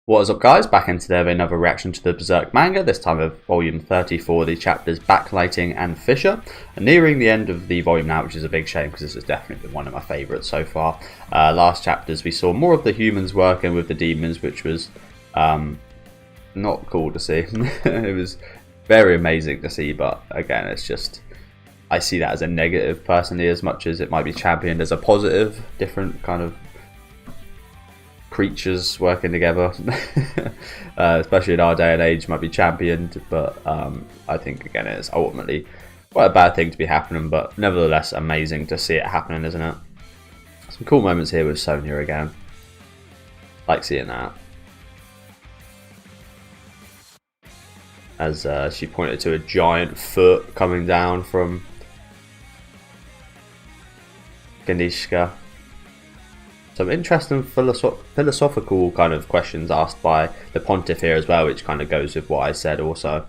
What is up, guys? Back in today with another reaction to the Berserk manga, this time of volume 34, the chapters Backlighting and Fissure. Nearing the end of the volume now, which is a big shame because this has definitely been one of my favourites so far. Last chapters we saw more of the humans working with the demons, which was not cool to see. It was very amazing to see, but again, it's just, I see that as a negative personally, as much as it might be championed as a positive. Different kind of creatures working together, especially in our day and age, might be championed, but I think again it's ultimately quite a bad thing to be happening, but nevertheless amazing to see it happening, isn't it? Some cool moments here with Sonya again, like seeing that, as she pointed to a giant foot coming down from Ganishka. Some interesting philosophical kind of questions asked by the Pontiff here as well, which kind of goes with what I said also.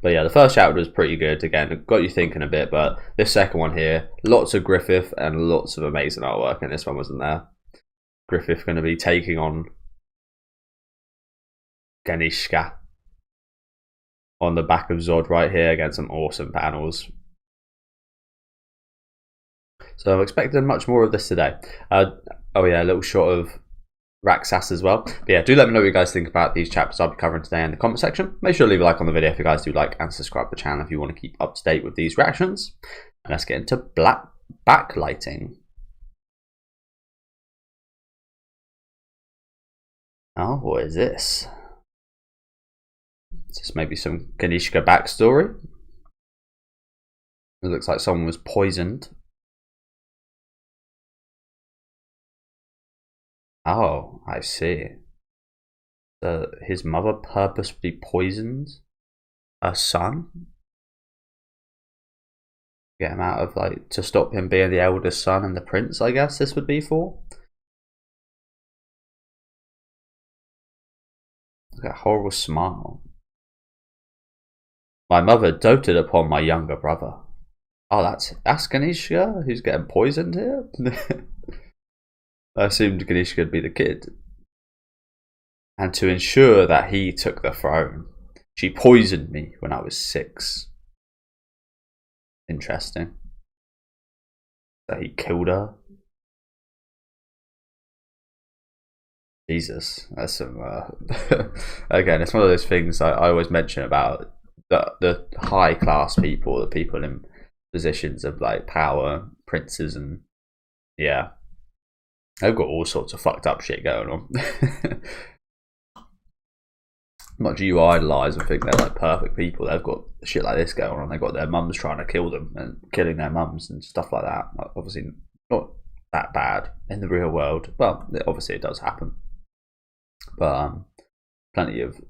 But yeah, the first chapter was pretty good. Again, it got you thinking a bit, but this second one here, lots of Griffith and lots of amazing artwork, and this one wasn't there. Griffith going to be taking on Ganishka on the back of Zod right here. Again, some awesome panels. So I'm expecting much more of this today. Oh yeah, a little shot of Raksas as well. But yeah, do let me know what you guys think about these chapters I'll be covering today in the comment section. Make sure to leave a like on the video if you guys do like, and subscribe to the channel if you want to keep up to date with these reactions. And let's get into backlighting. Oh, what is this? Is this maybe some Ganishka backstory? It looks like someone was poisoned. Oh, I see. His mother purposely poisoned her son? Get him out of, like, to stop him being the eldest son and the prince, I guess this would be for. Look at that horrible smile. My mother doted upon my younger brother. Oh, that's Ganishka who's getting poisoned here? I assumed Ganishka would be the kid. And to ensure that he took the throne, she poisoned me when I was 6. Interesting. That he killed her. Jesus, that's some. Again, it's one of those things I always mention about the high class people, the people in positions of like power, princes, and yeah. They've got all sorts of fucked up shit going on. Much you idolise and think they're like perfect people, they've got shit like this going on. They've got their mums trying to kill them and killing their mums and stuff like that. Obviously not that bad in the real world. Well, obviously it does happen. But plenty of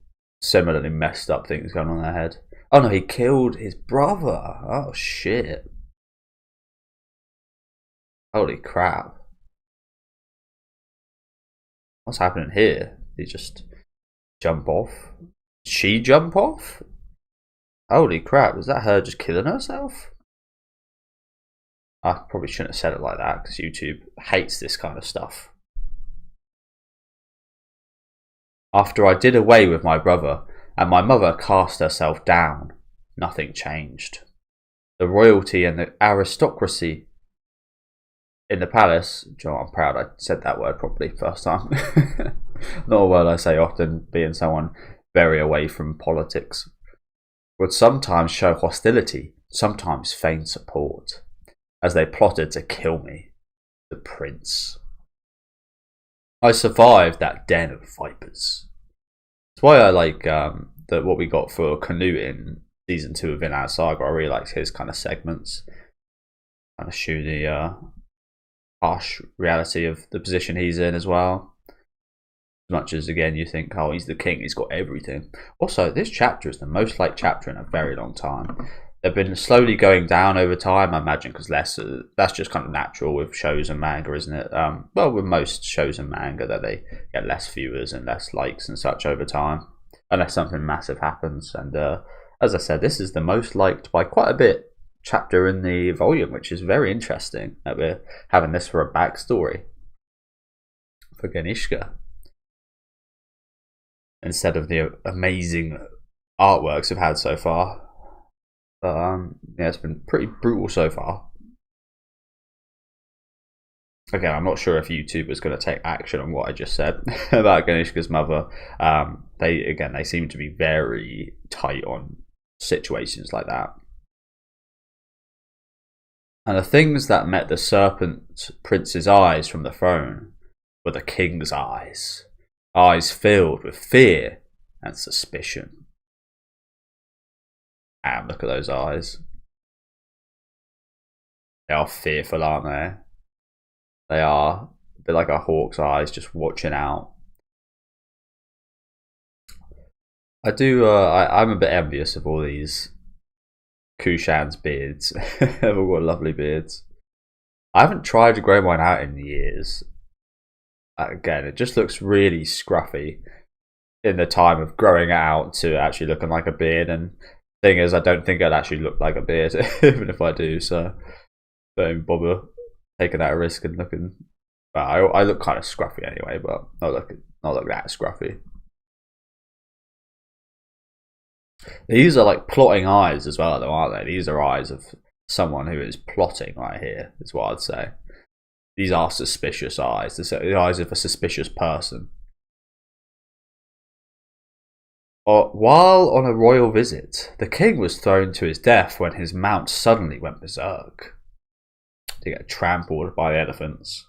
similarly messed up things going on in their head. Oh no, he killed his brother. Oh shit. Holy crap. What's happening here? Did he just jump off? Did she jump off? Holy crap, was that her just killing herself? I probably shouldn't have said it like that because YouTube hates this kind of stuff. After I did away with my brother and my mother cast herself down, nothing changed. The royalty and the aristocracy in the palace, John, I'm proud I said that word properly first time. Not a word I say often, being someone very away from politics. Would sometimes show hostility, sometimes feign support, as they plotted to kill me, the prince. I survived that den of vipers. That's why I like that what we got for Canute in season 2 of Vinland Saga. I really like his kind of segments, kind of show the harsh reality of the position he's in as well. As much as again you think, oh, he's the king, he's got everything. Also, this chapter is the most liked chapter in a very long time. They've been slowly going down over time, I imagine, because that's just kind of natural with shows and manga, isn't it? Well, with most shows and manga, that they get less viewers and less likes and such over time, unless something massive happens. And as I said, this is the most liked by quite a bit chapter in the volume, which is very interesting that we're having this for a backstory for Ganishka. instead of the amazing artworks we've had so far. But yeah, it's been pretty brutal so far. Again, I'm not sure if YouTube is going to take action on what I just said about Ganishka's mother. They seem to be very tight on situations like that. And the things that met the serpent prince's eyes from the throne were the king's eyes. Eyes filled with fear and suspicion. And look at those eyes. They are fearful, aren't they? They are a bit like a hawk's eyes, just watching out. I'm a bit envious of all these Kushan's beards. They've all got lovely beards. I haven't tried to grow mine out in years. Again, it just looks really scruffy in the time of growing it out to actually looking like a beard. And thing is, I don't think it'll actually look like a beard, even if I do. So don't even bother taking that risk and looking. Well, I look kind of scruffy anyway, but not look that scruffy. These are like plotting eyes as well, though, aren't they? These are eyes of someone who is plotting right here, is what I'd say. These are suspicious eyes. The eyes of a suspicious person. While on a royal visit, the king was thrown to his death when his mount suddenly went berserk. To get trampled by elephants.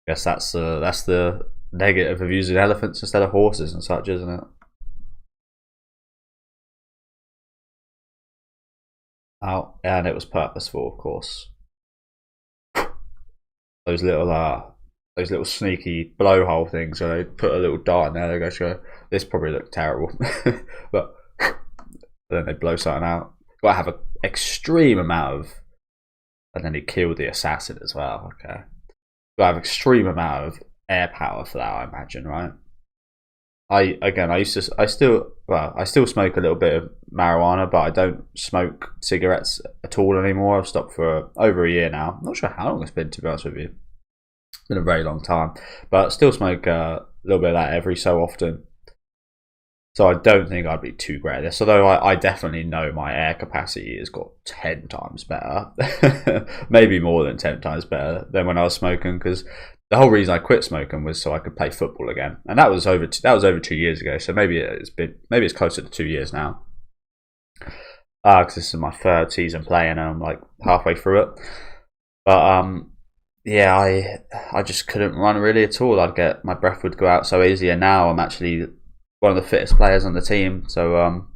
I guess that's the negative of using elephants instead of horses and such, isn't it? Oh, and it was purposeful, of course. Those little sneaky blowhole things. So they put a little dart in there. They go, this probably looked terrible, but then they blow something out. Got to have an extreme amount of, and then he killed the assassin as well. Okay, got to have extreme amount of air power for that, I imagine, right? I still smoke a little bit of marijuana, but I don't smoke cigarettes at all anymore. I've stopped for over a year now. I'm not sure how long it's been, to be honest with you. It's been a very long time, but still smoke a little bit of that every so often. So I don't think I'd be too great at this, although I definitely know my air capacity has got 10 times better, maybe more than 10 times better than when I was smoking, because the whole reason I quit smoking was so I could play football again, and that was over 2 years ago. So maybe it's closer to 2 years now, because this is my third season playing, and I'm like halfway through it. But yeah, I just couldn't run really at all. My breath would go out so easy, and now I'm actually one of the fittest players on the team. So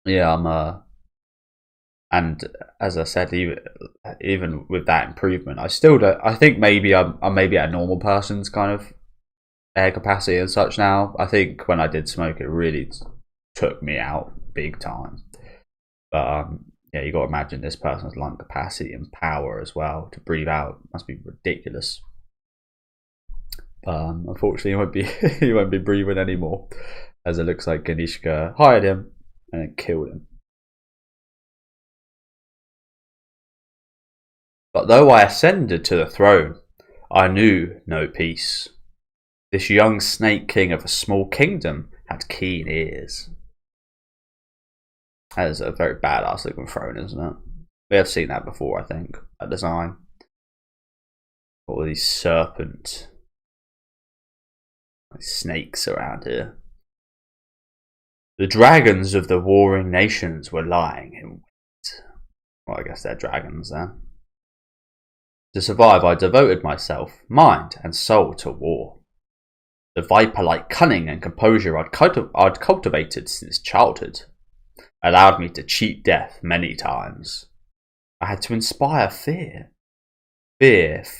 yeah, and as I said, even with that improvement, I still don't. I think maybe I'm maybe at a normal person's kind of air capacity and such now. I think when I did smoke, it really took me out big time. But yeah, you got to imagine this person's lung capacity and power as well to breathe out must be ridiculous. Unfortunately, he won't be breathing anymore, as it looks like Ganishka hired him and then killed him. But though I ascended to the throne, I knew no peace. This young snake king of a small kingdom had keen ears. That is a very badass looking throne, isn't it? We have seen that before, I think, that design. All these serpent snakes around here. The dragons of the warring nations were lying in wait. Well, I guess they're dragons then. To survive, I devoted myself, mind and soul to war. The viper-like cunning and composure I'd cultivated since childhood allowed me to cheat death many times. I had to inspire fear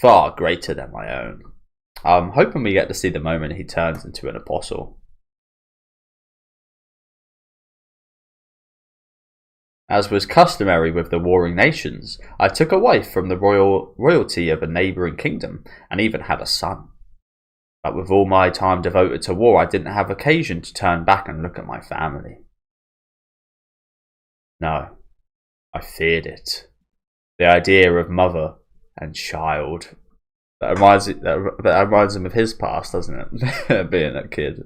far greater than my own. I'm hoping we get to see the moment he turns into an apostle. As was customary with the warring nations, I took a wife from the royalty of a neighbouring kingdom, and even had a son. But with all my time devoted to war, I didn't have occasion to turn back and look at my family. No, I feared it. The idea of mother and child That reminds him of his past, doesn't it? Being a kid,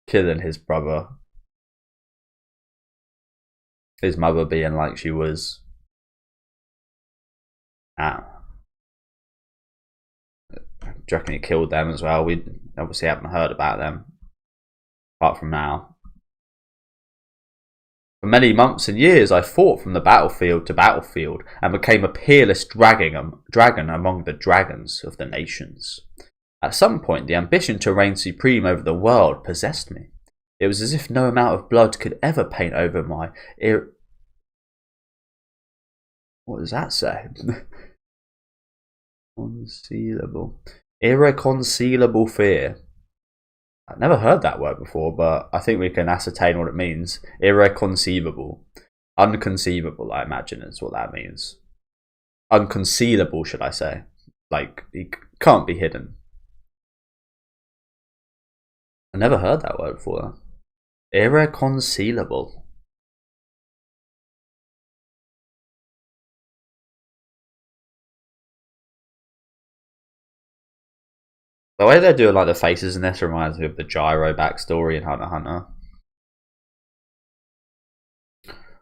killing his brother, his mother being like she was. Do you reckon he killed them as well? We obviously haven't heard about them, apart from now. For many months and years I fought from the battlefield to battlefield, and became a peerless dragon among the dragons of the nations. At some point the ambition to reign supreme over the world possessed me. It was as if no amount of blood could ever paint over my what does that say? Irreconcilable fear. I've never heard that word before, but I think we can ascertain what it means. Irreconceivable. Unconceivable, I imagine, is what that means. Unconcealable, should I say. Like, it can't be hidden. I never heard that word before. Irreconcilable. The way they're doing like the faces in this reminds me of the Gyro backstory in Hunter x Hunter.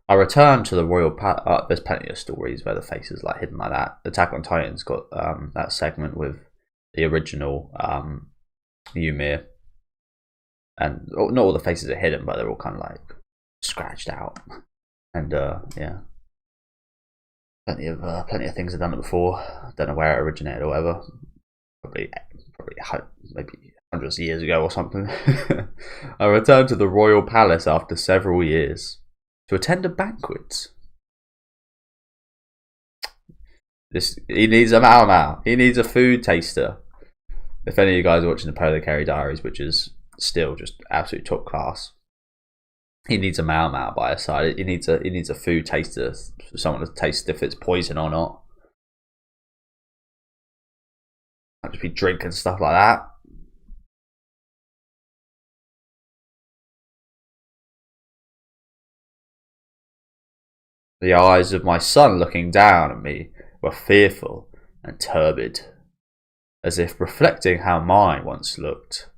I returned to the royal there's plenty of stories where the faces like hidden like that. Attack on Titan's got that segment with the original Ymir, and not all the faces are hidden, but they're all kind of like scratched out. And yeah, plenty of things have done it before. Don't know where it originated or whatever. Probably maybe hundreds of years ago or something. I returned to the royal palace after several years to attend a banquet. He needs a Mao Mao. He needs a food taster. If any of you guys are watching the Polar Carry Diaries, which is still just absolute top class, he needs a Mao Mao by his side. He needs a food taster for someone to taste if it's poison or not. I'd just be drinking stuff like that. The eyes of my son looking down at me were fearful and turbid, as if reflecting how mine once looked.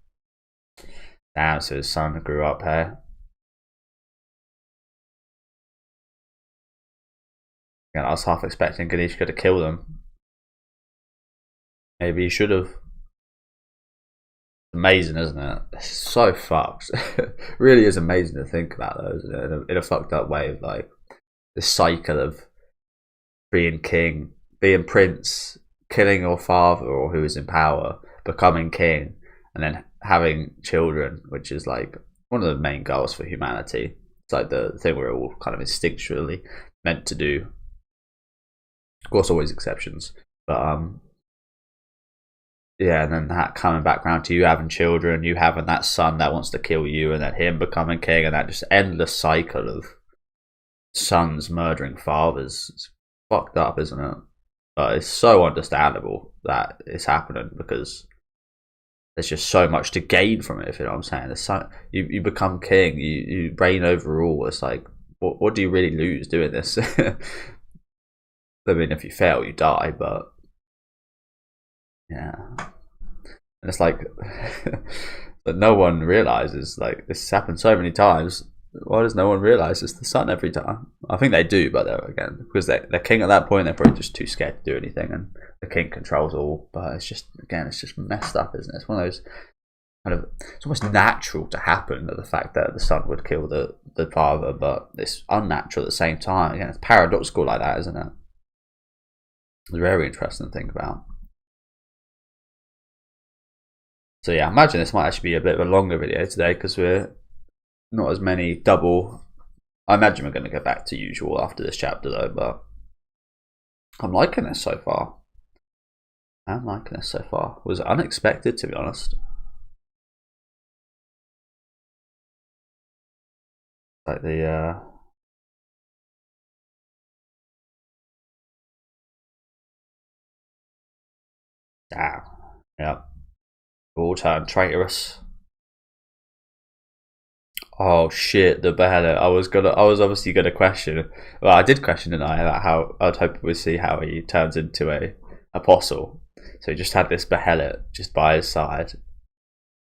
Damn, so his son grew up here. I was half expecting Ganesh to kill them. Maybe he should have. Amazing, isn't it? It's so fucked. It really is amazing to think about those in a fucked up way of like this cycle of being king, being prince, killing your father or who is in power, becoming king, and then having children, which is like one of the main goals for humanity. It's like the thing we're all kind of instinctually meant to do. Of course, always exceptions, but yeah, and then that coming back round to you having children, you having that son that wants to kill you, and then him becoming king, and that just endless cycle of sons murdering fathers. It's fucked up, isn't it? But it's so understandable that it's happening because there's just so much to gain from it, if you know what I'm saying. You become king, you reign over all. It's like, what do you really lose doing this? I mean, if you fail, you die, but yeah. And it's like that no one realizes, like, this has happened so many times. Why does no one realize it's the son every time? I think they do, but again, because they're king at that point, they're probably just too scared to do anything, and the king controls all. But it's just, again, it's just messed up, isn't it? It's one of those kind of, it's almost natural to happen, that the fact that the son would kill the father, but it's unnatural at the same time. Again, it's paradoxical like that, isn't it? It's very interesting to think about. So yeah, I imagine this might actually be a bit of a longer video today because we're not as many double. I imagine we're going to go back to usual after this chapter though, but I'm liking this so far. I'm liking this so far. It was unexpected, to be honest. Like the yeah. All turned traitorous. Oh shit, the beheader. I was obviously gonna question. Well, I did question, didn't I, about how I'd hope we'd see how he turns into a apostle. So he just had this behelit just by his side,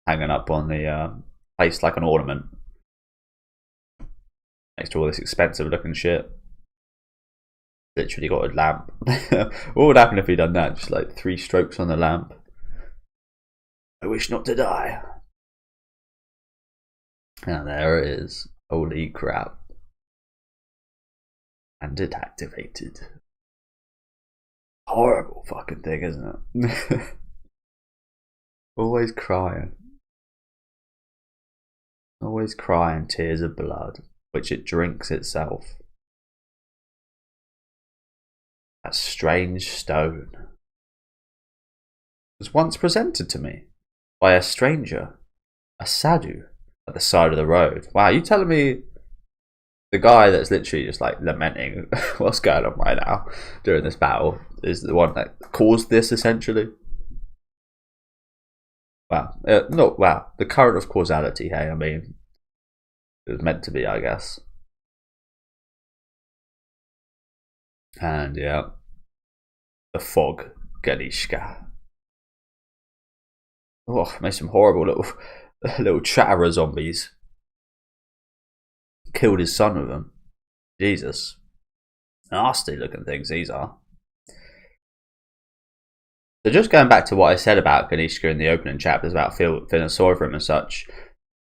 hanging up on the place like an ornament, next to all this expensive looking shit. Literally got a lamp. What would happen if he'd done that? Just like 3 strokes on the lamp. I wish not to die. And there it is. Holy crap. And it activated. Horrible fucking thing, isn't it? Always crying. Always crying tears of blood, which it drinks itself. That strange stone was once presented to me by a stranger, a sadhu, at the side of the road. Wow, you telling me the guy that's literally just like lamenting what's going on right now during this battle is the one that caused this, essentially? Wow, not wow. The current of causality. Hey, I mean, it was meant to be, I guess. And yeah, the fog, Ganishka. Oh, made some horrible little chatterer zombies. Killed his son with them. Jesus, nasty looking things these are. So just going back to what I said about Ganishka in the opening chapters about feeling sorry for him and such.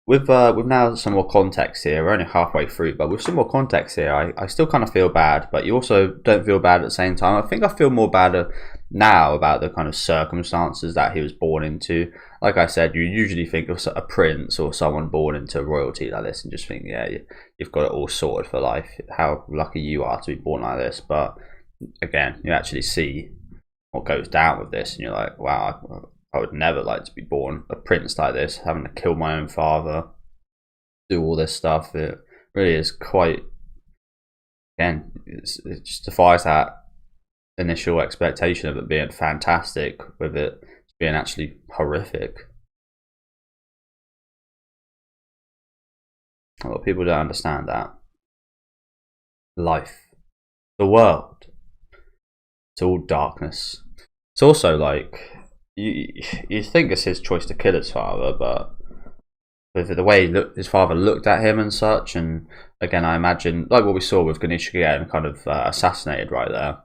With now some more context here, we're only halfway through, but with some more context here, I still kind of feel bad, but you also don't feel bad at the same time. I think I feel more bad now about the kind of circumstances that he was born into. Like I said, you usually think of a prince or someone born into royalty like this and just think, yeah, you've got it all sorted for life. How lucky you are to be born like this. But again, you actually see what goes down with this and you're like, wow, I would never like to be born a prince like this, having to kill my own father, do all this stuff. It really is quite, again, it just defies that initial expectation of it being fantastic with it being actually horrific. A lot of people don't understand that. Life, the world, it's all darkness. It's also like, you think it's his choice to kill his father, but with the way his father looked at him and such, and again, I imagine like what we saw with Ganishka getting kind of assassinated right there.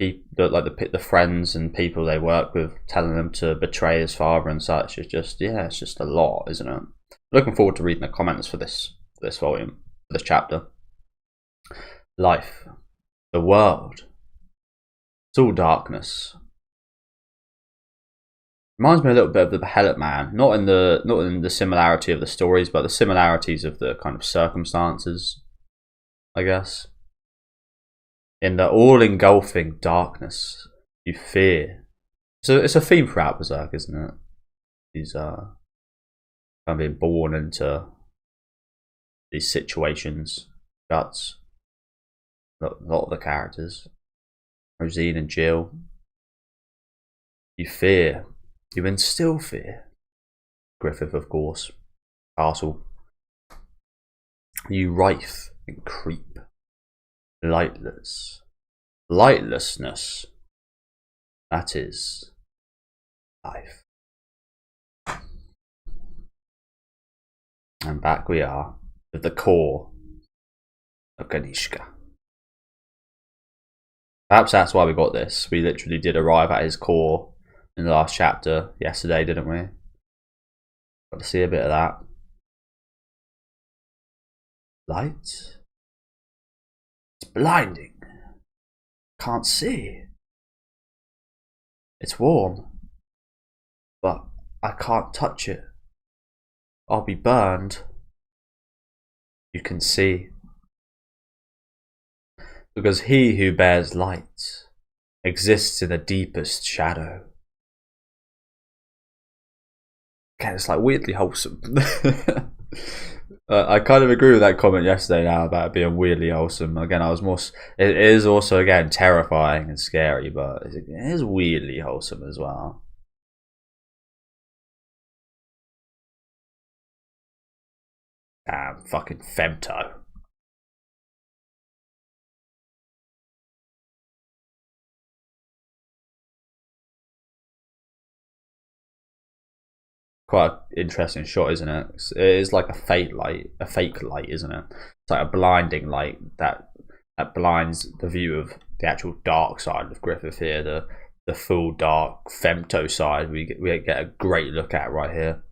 The friends and people they work with telling them to betray his father and such is just, yeah, it's just a lot, isn't it? Looking forward to reading the comments for this volume, for this chapter. Life, the world, it's all darkness. Reminds me a little bit of the Behelit Man, not in the similarity of the stories, but the similarities of the kind of circumstances, I guess. In the all-engulfing darkness, you fear. So it's a theme throughout Berserk, isn't it? These kind of being born into these situations. Guts. A lot of the characters, Rosine and Jill. You fear. You instill fear. Griffith, of course. Castle. You rife and creep. Lightlessness. That is life. And back we are with the core of Ganishka. Perhaps that's why we got this. We literally did arrive at his core in the last chapter yesterday, didn't we? Got to see a bit of that. Light. It's blinding. Can't see. It's warm. But I can't touch it. I'll be burned. You can see. Because he who bears light exists in the deepest shadow. Okay, it's like weirdly wholesome. I kind of agree with that comment yesterday now about it being weirdly wholesome. Again, it is also, again, terrifying and scary, but it is weirdly wholesome as well. Damn, fucking femto. quite an interesting shot, isn't it? It is like a fake light, isn't it? It's like a blinding light that blinds the view of the actual dark side of Griffith here, the full dark femto side. We get a great look at right here.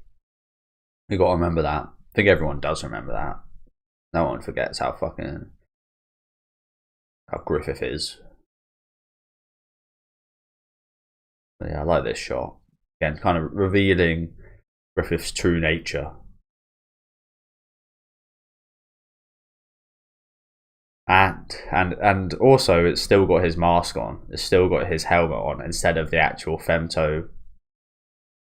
You got to remember that. I think everyone does remember that. No one forgets how Griffith is. But yeah, I like this shot. Again, kind of revealing Griffith's true nature. And also it's still got his mask on. It's still got his helmet on instead of the actual femto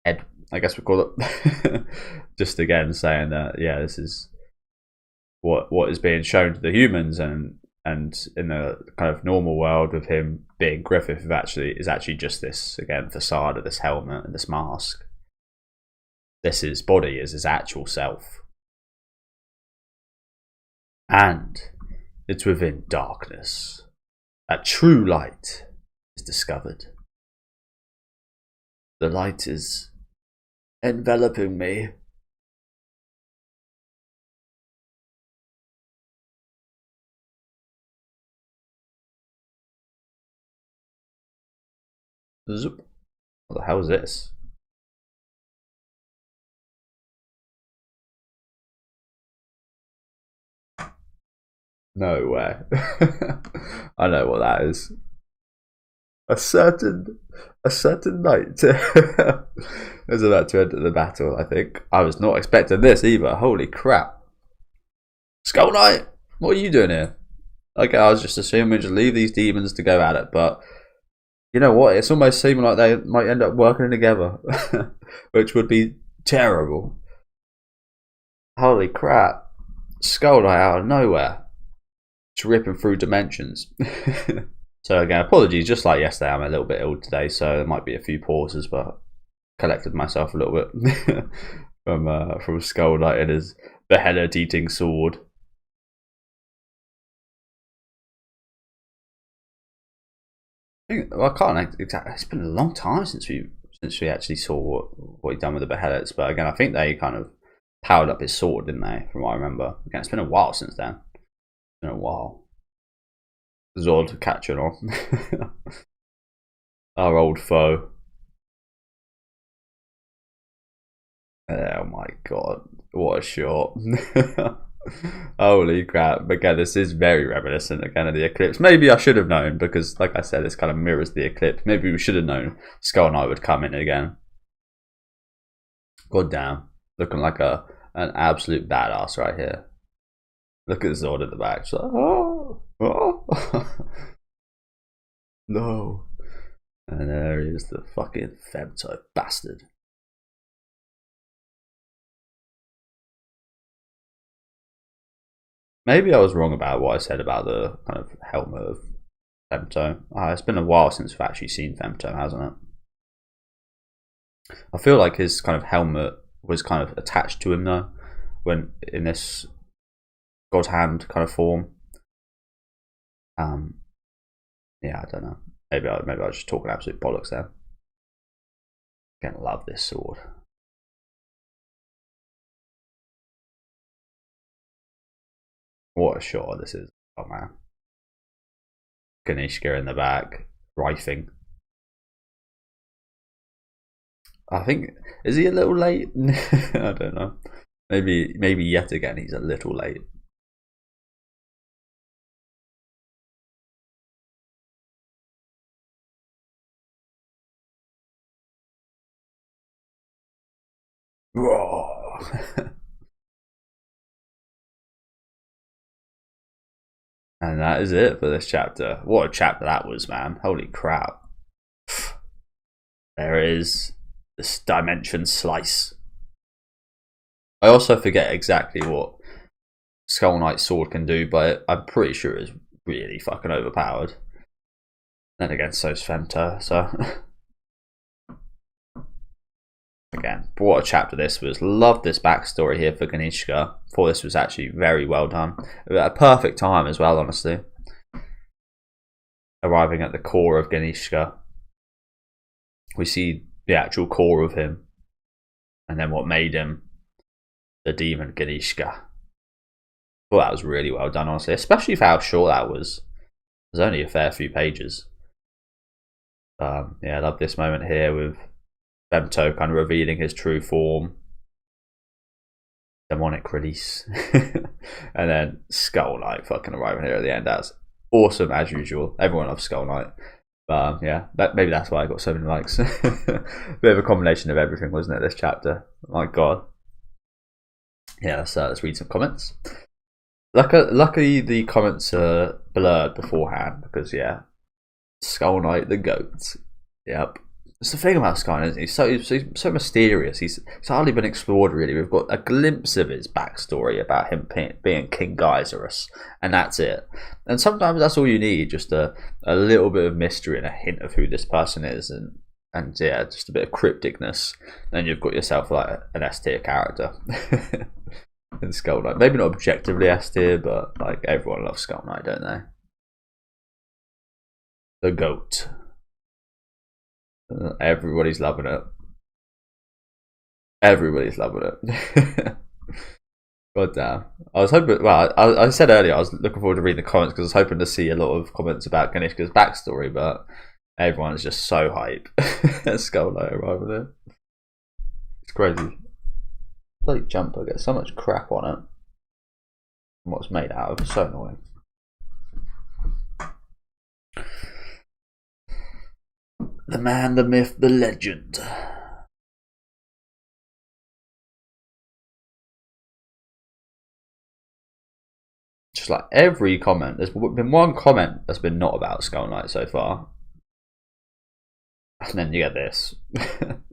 head, I guess we call it. Just again saying that, yeah, this is what is being shown to the humans, and in the kind of normal world of him being Griffith is actually just this, again, facade of this helmet and this mask. His body is his actual self. And it's within darkness that true light is discovered. The light is enveloping me. Zoop. What the hell is this? No way. I know what that is. A certain knight is about to enter the battle, I think. I was not expecting this either. Holy crap. Skull Knight, what are you doing here? Okay, I was just assuming just leave these demons to go at it, but you know what? It's almost seeming like they might end up working together, which would be terrible. Holy crap. Skull Knight out of nowhere. It's ripping through dimensions. So again, apologies, just like yesterday, I'm a little bit ill today, so there might be a few pauses, but collected myself a little bit from Skull Knight and his beheaded eating sword. I can't exactly. It's been a long time since we actually saw what he'd done with the beheaders, but again, I think they kind of powered up his sword, didn't they? From what I remember. Again, it's been a while since then. It's been a while. Zod catching on. Our old foe. Oh my god, what a shot. Holy crap. But again, this is very reminiscent again of the eclipse. Maybe I should have known, because like I said, this kind of mirrors the eclipse. Maybe we should have known Skull Knight would come in again. God damn. Looking like an absolute badass right here. Look at Zod at the back. She's like, oh. No. And there he is, the fucking femto bastard. Maybe I was wrong about what I said about the kind of helmet of femto. It's been a while since we've actually seen femto, hasn't it? I feel like his kind of helmet was kind of attached to him though, when in this God Hand kind of form. Yeah, I don't know. Maybe I was just talking absolute bollocks there. Again, love this sword. What a shot this is. Oh man. Ganishka in the back, rifing. I think, is he a little late? I don't know. Maybe yet again he's a little late. And that is it for this chapter. What a chapter that was, man. Holy crap. There is this dimension slice. I also forget exactly what Skull Knight's sword can do, but I'm pretty sure it's really fucking overpowered. Then again, so's Femto, so... Again, what a chapter this was. Loved this backstory here for Ganishka. Thought this was actually very well done. At a perfect time as well, honestly. Arriving at the core of Ganishka. We see the actual core of him. and then what made him the demon Ganishka. Well, that was really well done, honestly, especially for how short that was. There's only a fair few pages. Yeah, I love this moment here with Femto kind of revealing his true form. Demonic release. And then Skull Knight fucking arriving here at the end. That's awesome as usual. Everyone loves Skull Knight. But yeah, maybe that's why I got so many likes. Bit of a combination of everything, wasn't it, this chapter? My god. Yeah, let's read some comments. Luckily the comments are blurred beforehand because, yeah, Skull Knight the GOAT. Yep. It's the thing about Skull Knight, he's so mysterious. He's hardly been explored, really. We've got a glimpse of his backstory about him being King Geisarus, and that's it. And sometimes that's all you need, just a little bit of mystery and a hint of who this person is, and yeah, just a bit of crypticness. Then you've got yourself like an S tier character. In Skull Knight. Maybe not objectively S tier, but like everyone loves Skull Knight, don't they? The GOAT. Everybody's loving it. Everybody's loving it. God damn. I was hoping, well, I said earlier I was looking forward to reading the comments because I was hoping to see a lot of comments about Ganishka's backstory, but everyone is just so hype. Skull Knight arriving there. It's crazy. Bloody jumper gets so much crap on it. And what's made out of, it's so annoying. The man, the myth, the legend. Just like every comment, there's been one comment that's been not about Skull Knight so far. And then you get this. Then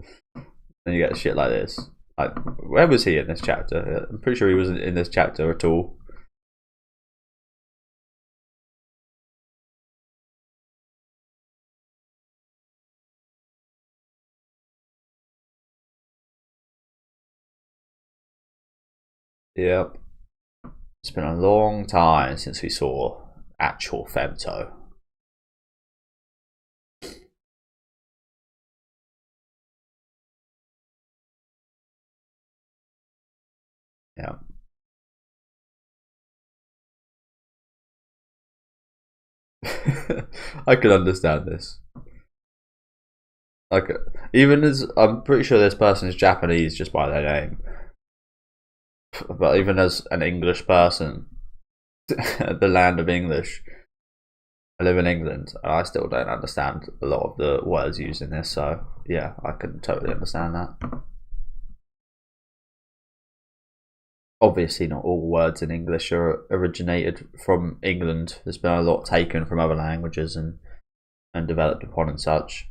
you get shit like this. Like, where was he in this chapter? I'm pretty sure he wasn't in this chapter at all. Yep. It's been a long time since we saw actual Femto. Yeah. I can understand this. Like, even as I'm pretty sure this person is Japanese just by their name. But even as an English person, the land of English, I live in England, and I still don't understand a lot of the words used in this, so yeah, I can totally understand that. Obviously not all words in English are originated from England. There's been a lot taken from other languages and developed upon and such.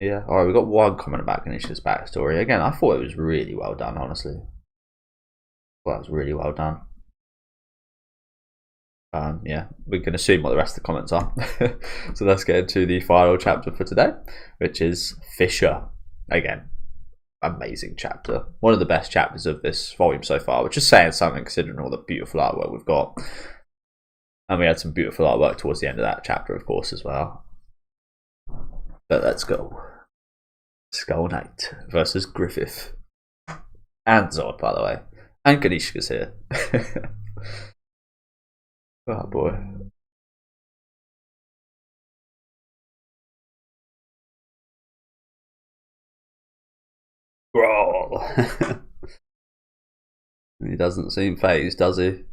Yeah, alright, we got one comment about Ganishka's backstory. Again, I thought it was really well done, honestly. Well, it was really well done. Yeah, we can assume what the rest of the comments are. So let's get into the final chapter for today, which is Fissure. Again, amazing chapter. One of the best chapters of this volume so far, which is saying something considering all the beautiful artwork we've got. And we had some beautiful artwork towards the end of that chapter, of course, as well. But let's go. Skull Knight versus Griffith. And Zod, by the way. And Ganishka's here. Oh boy. Growl. He doesn't seem phased, does he?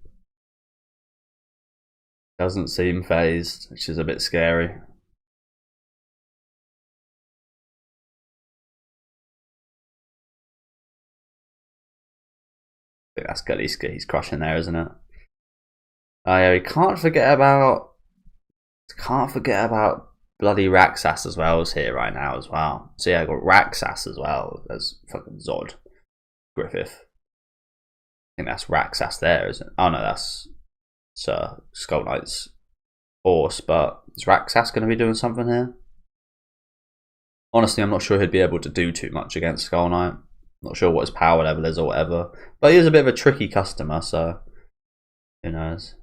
Doesn't seem phased, which is a bit scary. I think that's Ganishka he's crushing there, isn't it? Oh yeah, we can't forget about bloody Raxas as well as here right now as well. So yeah, I got Raxas as well as fucking Zod. Griffith. I think that's Raxas there, isn't it? Oh no, that's Sir Skull Knight's horse, but is Raxas going to be doing something here? Honestly, I'm not sure he'd be able to do too much against Skull Knight. Not sure what his power level is or whatever. But he is a bit of a tricky customer, so who knows.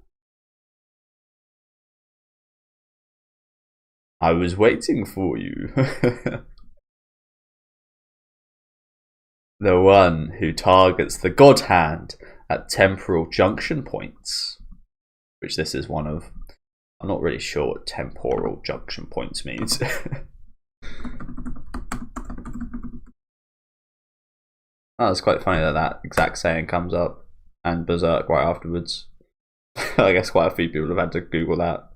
I was waiting for you. The one who targets the God Hand at temporal junction points. Which this is one of. I'm not really sure what temporal junction points means. Oh, it's quite funny that that exact saying comes up, and Berserk right afterwards. I guess quite a few people have had to Google that.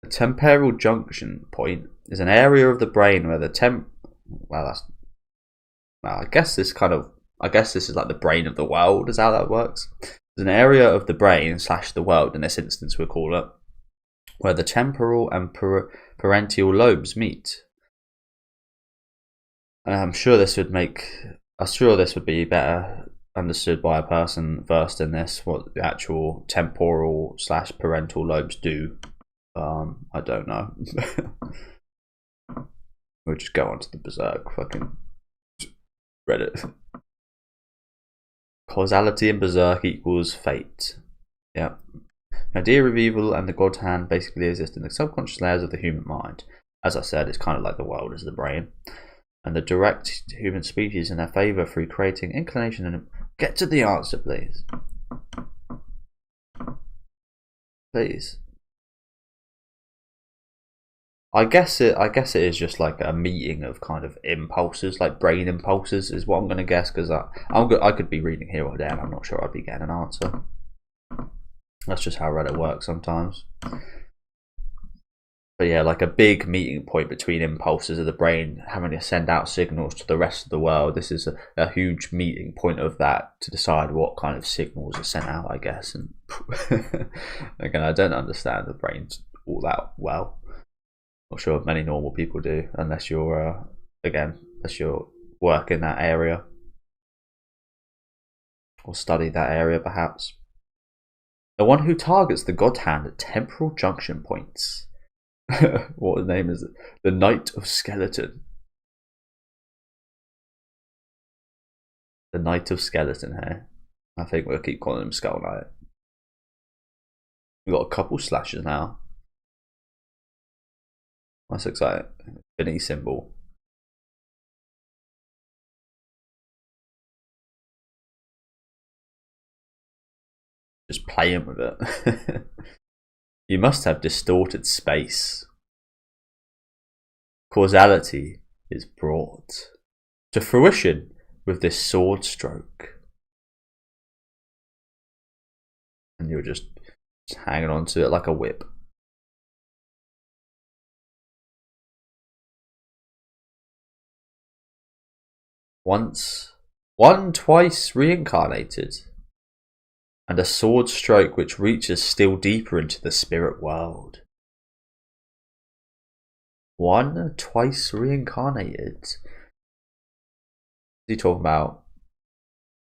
A temporal junction point is an area of the brain where the I guess this is like the brain of the world, is how that works. It's an area of the brain / the world, in this instance we'll call it, where the temporal and parental lobes meet. I'm sure this would be better understood by a person versed in this, what the actual temporal / parental lobes do. I don't know. We'll just go on to the Berserk fucking Reddit. Causality in Berserk equals fate. Yeah. The idea of evil and the God Hand basically exist in the subconscious layers of the human mind. As I said, it's kind of like the world is the brain. And the direct human species in their favour through creating inclination and... Get to the answer, please. Please. I guess it is just like a meeting of kind of impulses, like brain impulses is what I'm going to guess, because I could be reading here all day and I'm not sure I'd be getting an answer. That's just how Reddit works sometimes. But yeah, like a big meeting point between impulses of the brain having to send out signals to the rest of the world. This is a huge meeting point of that to decide what kind of signals are sent out, I guess. And again, I don't understand the brains all that well. Not sure if many normal people do, unless you're work in that area or study that area, perhaps. The one who targets the God Hand at temporal junction points. What name is it? The Knight of Skeleton. The Knight of Skeleton, hey? I think we'll keep calling him Skull Knight. We've got a couple slashes now. That's exciting. Infinity symbol. Just playing with it. You must have distorted space. Causality is brought to fruition with this sword stroke. And you're just hanging on to it like a whip. Twice reincarnated, and a sword stroke which reaches still deeper into the spirit world. Twice reincarnated. What's he talking about?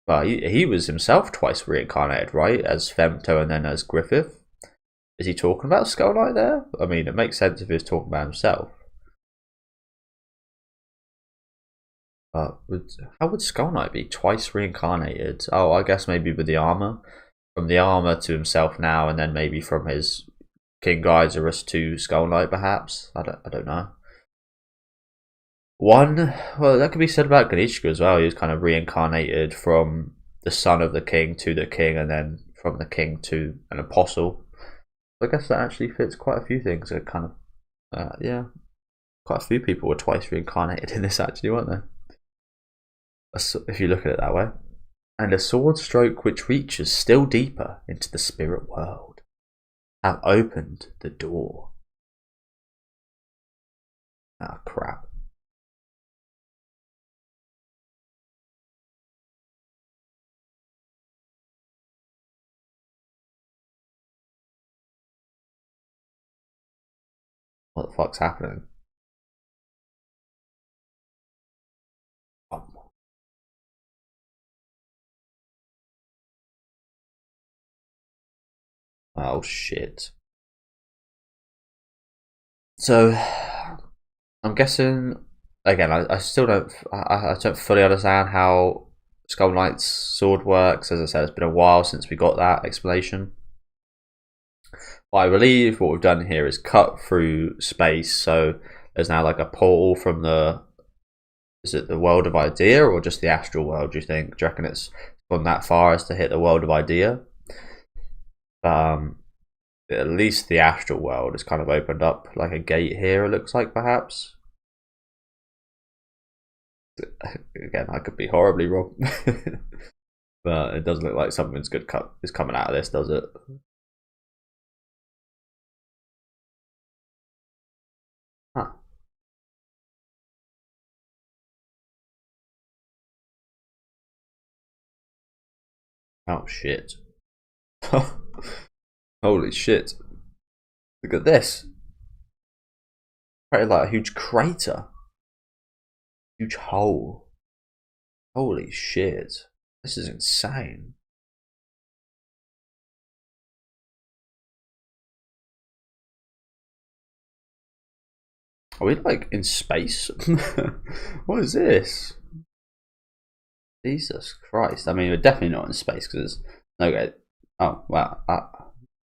Well, he was himself twice reincarnated, right? As Femto and then as Griffith. Is he talking about Skull Knight there? I mean, it makes sense if he was talking about himself. How would Skull Knight be twice reincarnated? Oh, I guess maybe with the armor. From the armor to himself now, and then maybe from his King Gyzarus to Skull Knight, perhaps. I don't know. Well, that could be said about Ganishka as well. He was kind of reincarnated from the son of the king to the king, and then from the king to an apostle. I guess that actually fits quite a few things. It kind of, yeah, quite a few people were twice reincarnated in this, actually, weren't there? If you look at it that way. And a sword stroke which reaches still deeper into the spirit world have opened the door. Ah, crap. What the fuck's happening? Oh shit. So I'm guessing again, I still don't fully understand how Skull Knight's sword works. As I said, it's been a while since we got that explanation. But I believe what we've done here is cut through space, so there's now like a portal from the Is it the world of idea or just the astral world, do you think? Do you reckon it's gone that far as to hit the world of idea? At least the astral world is kind of opened up like a gate here, it looks like, perhaps. Again, I could be horribly wrong. But it doesn't look like something's good is coming out of this, does it? Huh. Oh shit. Holy shit. Look at this. Created like a huge crater. Huge hole. Holy shit. This is insane. Are we like in space? What is this? Jesus Christ. I mean, we're definitely not in space because there's no way. Oh, wow.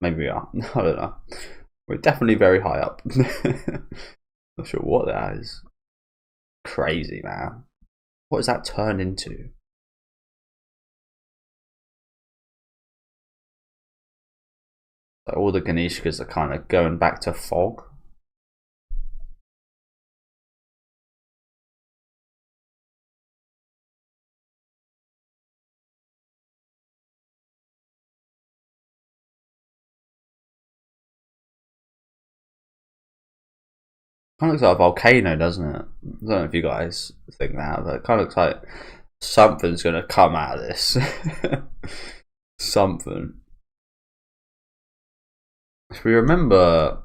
Maybe we are. I don't know. We're definitely very high up. Not sure what that is. Crazy, man. What does that turn into? So all the Ganishkas are kind of going back to fog. Kind of looks like a volcano, doesn't it? I don't know if you guys think that, but it kind of looks like something's going to come out of this. Something. If we remember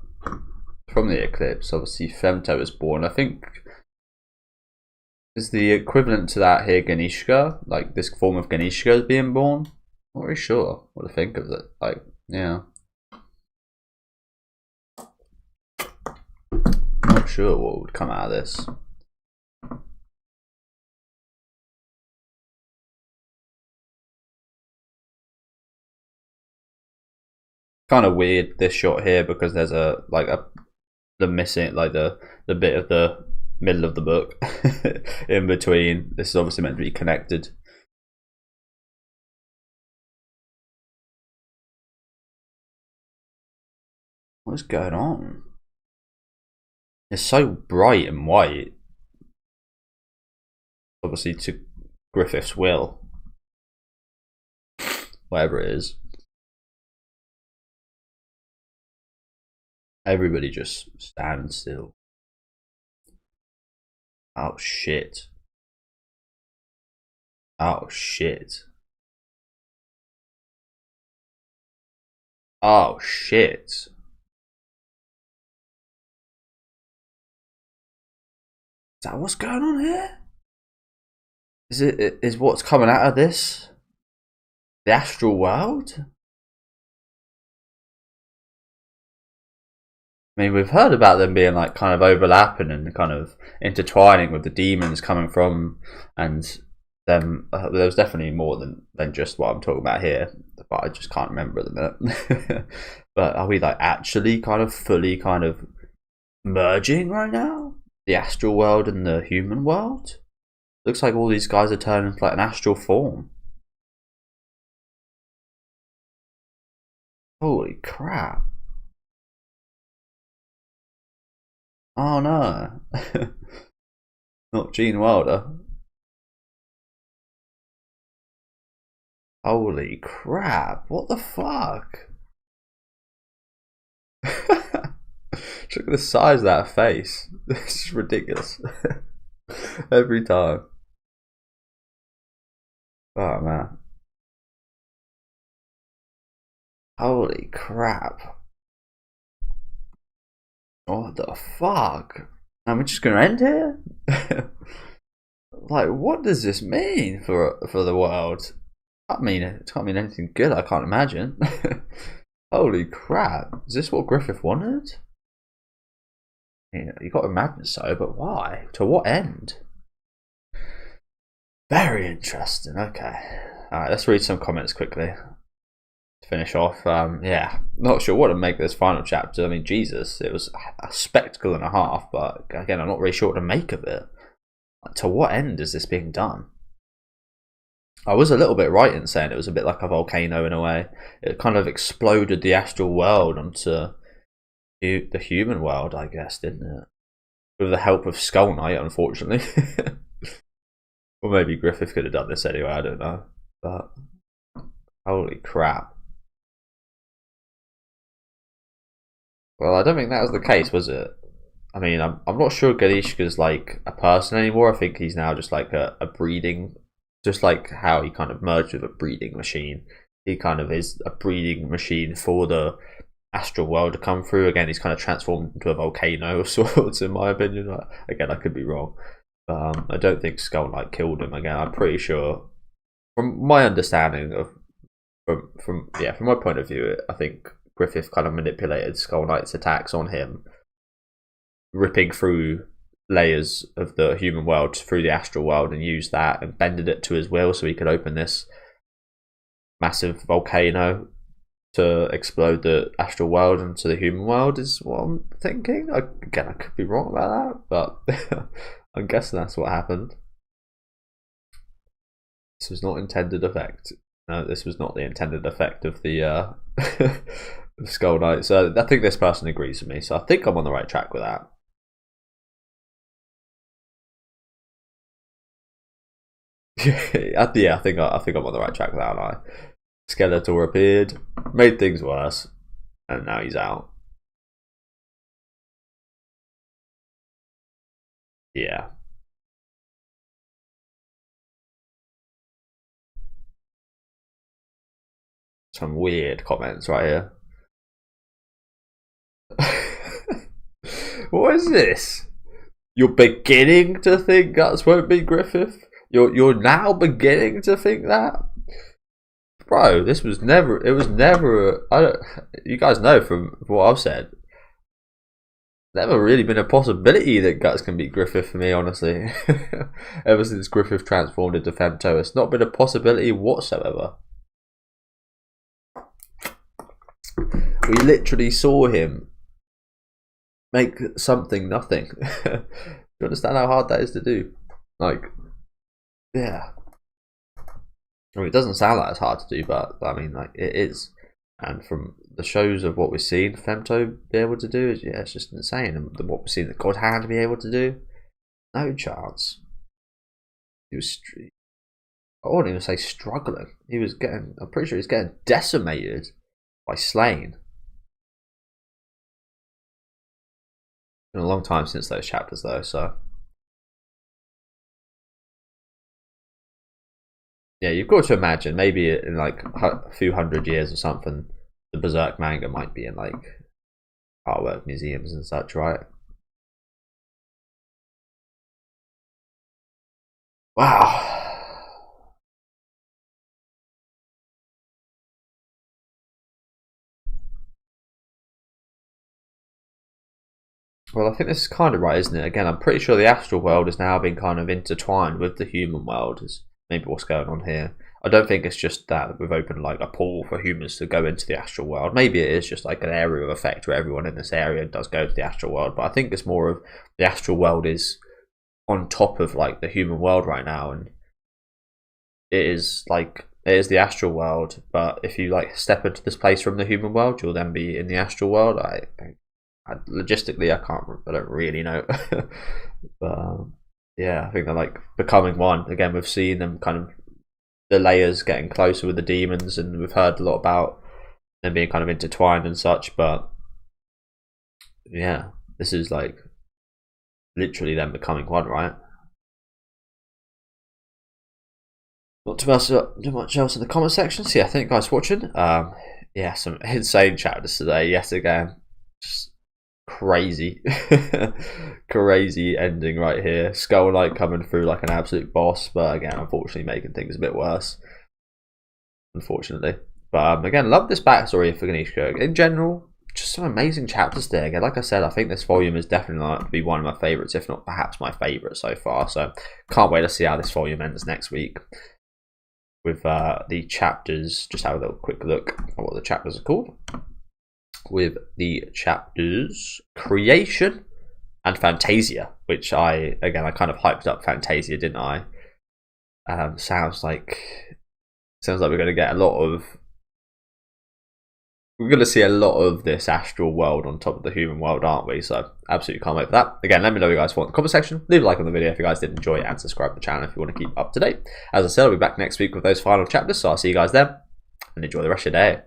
from the eclipse, obviously Femto was born. I think is the equivalent to that here Ganishka, like this form of Ganishka is being born. Not really sure what to think of it. Like, yeah. Not sure what would come out of this. Kind of weird this shot here because there's the missing the bit of the middle of the book in between. This is obviously meant to be connected. What's going on? It's so bright and white. Obviously to Griffith's will. Whatever it is. Everybody just stand still. Oh shit. Oh shit. Oh shit. Is that what's going on here? Is what's coming out of this the astral world? I mean, we've heard about them being like kind of overlapping and kind of intertwining with the demons coming from, and them. There was definitely more than just what I'm talking about here, but I just can't remember at the minute. But are we like actually kind of fully kind of merging right now? The astral world and the human world? Looks like all these guys are turning into like an astral form. Holy crap. Oh no. Not Gene Wilder. Holy crap. What the fuck? Look at the size of that face. This is ridiculous. Every time. Oh man. Holy crap. What the fuck? Am we just gonna end here? Like, what does this mean for the world? It can't mean anything good, I can't imagine. Holy crap. Is this what Griffith wanted? You got to imagine so, but why? To what end? Very interesting. Okay. Alright, let's read some comments quickly to finish off. Yeah, not sure what to make of this final chapter. I mean, Jesus, it was a spectacle and a half, but again, I'm not really sure what to make of it. to what end is this being done? I was a little bit right in saying it was a bit like a volcano in a way. It kind of exploded the astral world onto the human world, I guess, didn't it? With the help of Skull Knight, unfortunately. Or maybe Griffith could have done this anyway, I don't know. But holy crap. Well, I don't think that was the case, was it? I mean, I'm not sure Ganishka's like a person anymore. I think he's now just like a breeding, just like how he kind of merged with a breeding machine. He kind of is a breeding machine for the astral world to come through. Again, he's kind of transformed into a volcano of sorts, in my opinion. Again, I could be wrong. I don't think Skull Knight killed him. Again, I'm pretty sure, from my understanding of, from my point of view, I think Griffith kind of manipulated Skull Knight's attacks on him, ripping through layers of the human world through the astral world, and used that and bended it to his will so he could open this massive volcano to explode the astral world into the human world, is what I'm thinking. Again, I could be wrong about that, but I'm guessing that's what happened. This was not intended effect. No, this was not the intended effect of the of Skull Knight. So I think this person agrees with me. So I think I'm on the right track with that. Yeah, I think I'm on the right track with that. Aren't I? Skeletor appeared, made things worse, and now he's out. Yeah. Some weird comments right here. What is this? You're beginning to think Guts won't be Griffith? You're now beginning to think that? Bro, this was never, it was never, you guys know from what I've said, never really been a possibility that Guts can beat Griffith for me, honestly. Ever since Griffith transformed into Femto, it's not been a possibility whatsoever. We literally saw him make something nothing. Do you understand how hard that is to do? Like, yeah. I mean, it doesn't sound like it's hard to do, but I mean, like, it is. And from the shows of what we've seen Femto be able to do, yeah, it's just insane. And what we've seen the God Hand be able to do, no chance. He was, I wouldn't even say struggling. He was getting, I'm pretty sure he's getting decimated by Slain. It's been a long time since those chapters, though, so. Yeah, you've got to imagine, maybe in like a few hundred years or something, the Berserk manga might be in like artwork museums and such, right? Wow. Well, I think this is kind of right, isn't it? Again, I'm pretty sure the astral world has now been kind of intertwined with the human world, is maybe what's going on here. I don't think it's just that we've opened like a pool for humans to go into the astral world. Maybe it is just like an area of effect where everyone in this area does go to the astral world, but I think it's more of the astral world is on top of like the human world right now, and it is like, it is the astral world, but if you like step into this place from the human world, you'll then be in the astral world. Logistically, I don't really know. But yeah, I think they're like becoming one. Again, we've seen them kind of, the layers getting closer with the demons, and we've heard a lot about them being kind of intertwined and such, but yeah, this is like literally them becoming one, right? Not too much else in the comment section. So yeah, thank you guys for watching. Yeah, some insane chapters today, yet again. Just crazy crazy ending right here. Skull Knight coming through like an absolute boss, but again, unfortunately making things a bit worse, unfortunately. But again, love this backstory for Ganishka in general. Just some amazing chapters there. Again, like I said, I think this volume is definitely like to be one of my favorites, if not perhaps my favorite so far. So can't wait to see how this volume ends next week with the chapters. Just have a little quick look at what the chapters are called. With the chapters Creation, and Fantasia, which I kind of hyped up Fantasia, didn't I? Sounds like we're going to get we're going to see a lot of this astral world on top of the human world, aren't we? So absolutely can't wait for that. Again, let me know what you guys thought in the comment section. Leave a like on the video if you guys did enjoy it, and subscribe to the channel if you want to keep up to date. As I said, I'll be back next week with those final chapters, so I'll see you guys then, and enjoy the rest of your day.